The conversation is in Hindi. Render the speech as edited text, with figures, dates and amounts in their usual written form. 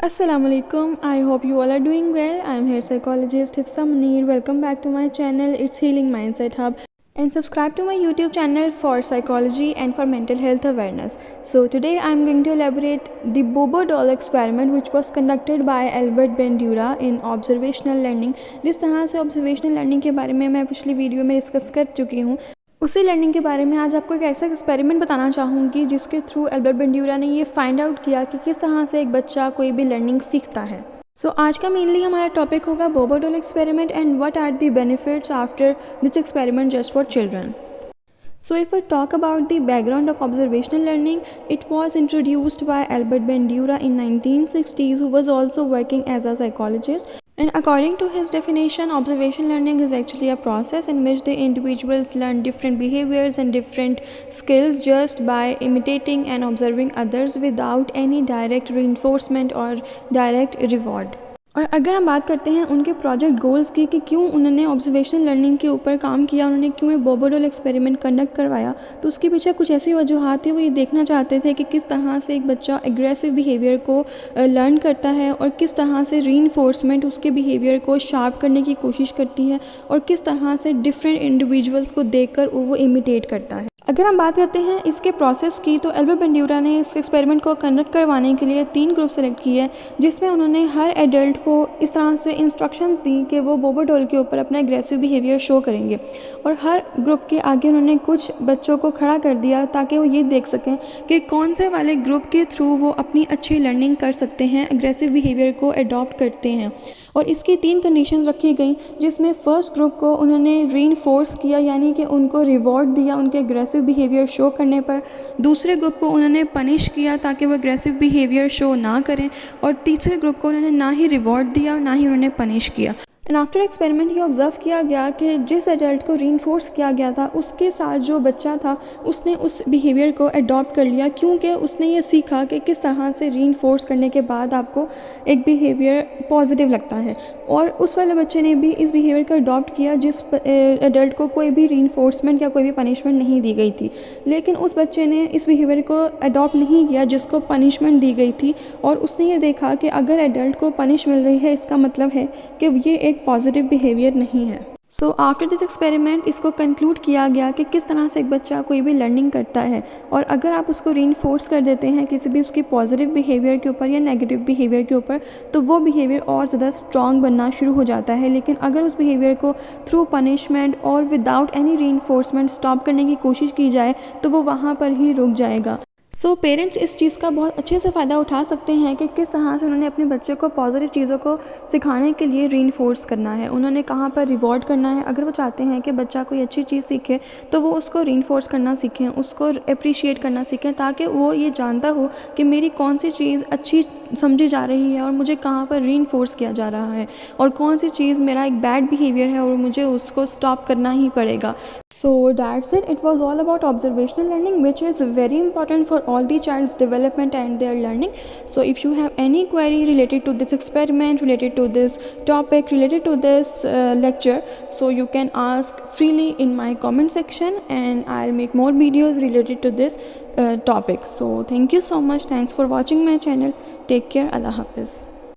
Assalamualaikum. I hope you all are doing well. I am here psychologist Hifsa Munir. Welcome back to my channel. It's Healing Mindset Hub. And subscribe to my YouTube channel for psychology and for mental health awareness. So today I am going to elaborate the Bobo doll experiment which was conducted by Albert Bandura in observational learning. जिस तरह से observational learning के बारे में मैं पिछली वीडियो में डिस्कस कर चुकी हूँ, उसी लर्निंग के बारे में आज आपको एक ऐसा एक्सपेरिमेंट बताना चाहूँगी जिसके थ्रू एल्बर्ट बेंड्यूरा ने ये फाइंड आउट किया कि किस तरह से एक बच्चा कोई भी लर्निंग सीखता है। आज का मेनली हमारा टॉपिक होगा Bobo doll experiment and what are the benefits after this experiment just for children. So if we talk about the background of observational learning, it was introduced by Albert Bandura in 1960s, who was also working as a psychologist. And according to his definition, observation learning is actually a process in which the individuals learn different behaviors and different skills just by imitating and observing others without any direct reinforcement or direct reward. और अगर हम बात करते हैं उनके प्रोजेक्ट गोल्स की कि क्यों उन्होंने ऑब्जर्वेशनल लर्निंग के ऊपर काम किया, उन्होंने क्यों ये बोबो डॉल एक्सपेरिमेंट कंडक्ट करवाया, तो उसके पीछे कुछ ऐसी वजूहत थी। वो ये देखना चाहते थे कि किस तरह से एक बच्चा एग्रेसिव बिहेवियर को लर्न करता है और किस तरह से रीइंफोर्समेंट उसके बिहेवियर को शार्प करने की कोशिश करती है और किस तरह से डिफरेंट इंडिविजुअल्स को देखकर वो इमिटेट करता है। अगर हम बात करते हैं इसके प्रोसेस की, तो एल्बर्ट बेंड्यूरा ने इस एक्सपेरिमेंट को कंडक्ट करवाने के लिए 3 ग्रुप सेलेक्ट किए, जिसमें उन्होंने हर एडल्ट को इस तरह से इंस्ट्रक्शंस दी कि वो बोबो डॉल के ऊपर अपना एग्रेसिव बिहेवियर शो करेंगे। और हर ग्रुप के आगे उन्होंने कुछ बच्चों को खड़ा कर दिया ताकि वो ये देख सकें कि कौन से वाले ग्रुप के थ्रू वो अपनी अच्छी लर्निंग कर सकते हैं, एग्रेसिव बिहेवियर को अडॉप्ट करते हैं। और इसकी 3 कंडीशंस रखी गई, जिसमें फ़र्स्ट ग्रुप को उन्होंने रीइंफोर्स किया, यानी कि उनको रिवॉर्ड दिया उनके एग्रेसिव बिहेवियर शो करने पर। दूसरे ग्रुप को उन्होंने पनिश किया ताकि वो एग्रेसिव बिहेवियर शो ना करें। और तीसरे ग्रुप को उन्होंने ना ही रिवॉर्ड दिया और ना ही उन्होंने पनिश किया। एंड आफ्टर एक्सपेरिमेंट ये ऑब्ज़र्व किया गया कि जिस एडल्ट को रीइंफोर्स किया गया था उसके साथ जो बच्चा था उसने उस बिहेवियर को अडॉप्ट कर लिया, क्योंकि उसने ये सीखा कि किस तरह से रीइंफोर्स करने के बाद आपको एक बिहेवियर पॉजिटिव लगता है। और उस वाले बच्चे ने भी इस बिहेवियर को अडॉप्ट किया जिस एडल्ट को कोई भी रीइंफोर्समेंट या कोई भी पनिशमेंट नहीं दी गई थी। लेकिन उस बच्चे ने इस बिहेवियर को अडॉप्ट नहीं किया जिसको पनिशमेंट दी गई थी, और उसने ये देखा कि अगर एडल्ट को पनिश मिल रही है इसका मतलब है कि ये एक पॉजिटिव बिहेवियर नहीं है। आफ्टर दिस एक्सपेरिमेंट इसको कंक्लूड किया गया कि किस तरह से एक बच्चा कोई भी लर्निंग करता है, और अगर आप उसको रीइंफोर्स कर देते हैं किसी भी उसकी पॉजिटिव बिहेवियर के ऊपर या नेगेटिव बिहेवियर के ऊपर, तो वो बिहेवियर और ज़्यादा स्ट्रॉन्ग बनना शुरू हो जाता है। लेकिन अगर उस बिहेवियर को थ्रू पनिशमेंट और विदाउट एनी रीइंफोर्समेंट स्टॉप करने की कोशिश की जाए तो वो वहाँ पर ही रुक जाएगा। पेरेंट्स इस चीज़ का बहुत अच्छे से फ़ायदा उठा सकते हैं कि किस तरह से उन्होंने अपने बच्चे को पॉजिटिव चीज़ों को सिखाने के लिए रीइंफोर्स करना है, उन्होंने कहाँ पर रिवॉर्ड करना है। अगर वो चाहते हैं कि बच्चा कोई अच्छी चीज़ सीखे तो वो उसको रीइंफोर्स करना सीखें, उसको अप्रिशिएट करना सीखें, ताकि वो ये जानता हो कि मेरी कौन सी चीज़ अच्छी समझी जा रही है और मुझे कहाँ पर रीइंफोर्स किया जा रहा है, और कौन सी चीज़ मेरा एक बैड बिहेवियर है और मुझे उसको स्टॉप करना ही पड़ेगा। That's it. It was all about observational learning, which is very important for all the child's development and their learning. So if you have any query related to this experiment, related to this topic, related to this lecture, so you can ask freely in my comment section and I'll make more videos related to this topic. So thank you so much. Thanks for watching my channel. Take care. Allah Hafiz.